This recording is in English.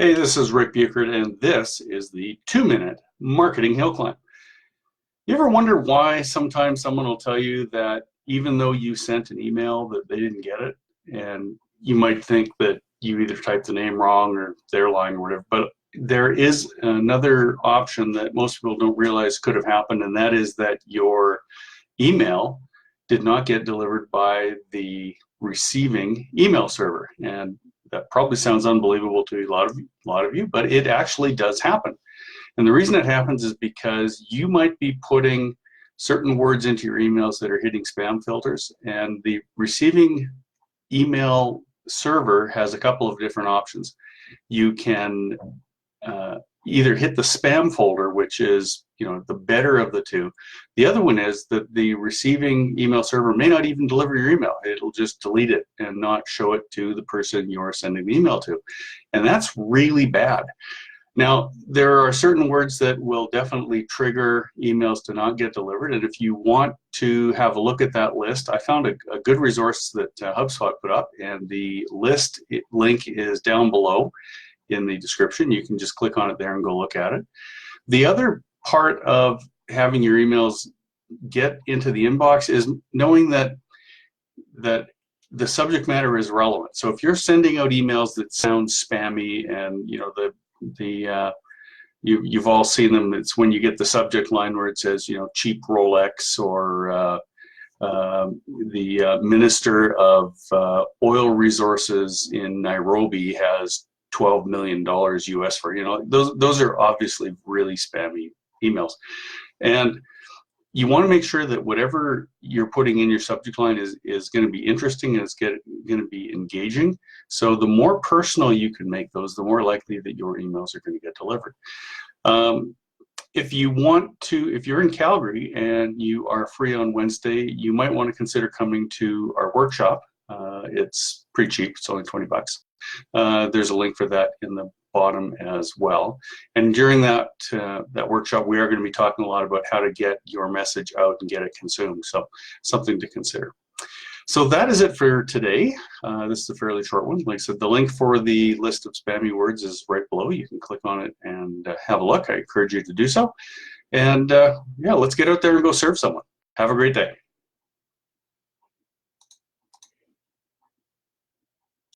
Hey, this is Rick Buchert, and this is the 2-Minute Marketing Hill Climb. You ever wonder why sometimes someone will tell you that even though you sent an email that they didn't get it, and you might think that you either typed the name wrong or they're lying or whatever, but there is another option that most people don't realize could have happened, and that is that your email did not get delivered by the receiving email server. And that probably sounds unbelievable to a lot of you, but it actually does happen. And the reason it happens is because you might be putting certain words into your emails that are hitting spam filters, and the receiving email server has a couple of different options. You can either hit the spam folder, which is the better of the two. The other one is that the receiving email server may not even deliver your email. It'll just delete it and not show it to the person you're sending the email to. And that's really bad. Now, there are certain words that will definitely trigger emails to not get delivered. And if you want to have a look at that list, I found a good resource that HubSpot put up, and the list link is down below in the description. You can just click on it there and go look at it. The other part of having your emails get into the inbox is knowing that the subject matter is relevant. So if you're sending out emails that sound spammy, and you've all seen them, it's when you get the subject line where it says cheap Rolex, or the minister of oil resources in Nairobi has $12 million US for, those are obviously really spammy emails. And you want to make sure that whatever you're putting in your subject line is going to be interesting, and it's going to be engaging. So the more personal you can make those, the more likely that your emails are going to get delivered. If you're in Calgary and you are free on Wednesday, you might want to consider coming to our workshop. It's pretty cheap. It's only $20. There's a link for that in the bottom as well. And during that workshop, we are going to be talking a lot about how to get your message out and get it consumed. So something to consider. So that is it for today. This is a fairly short one. Like I said, the link for the list of spammy words is right below. You can click on it and have a look. I encourage you to do so. And yeah, let's get out there and go serve someone. Have a great day.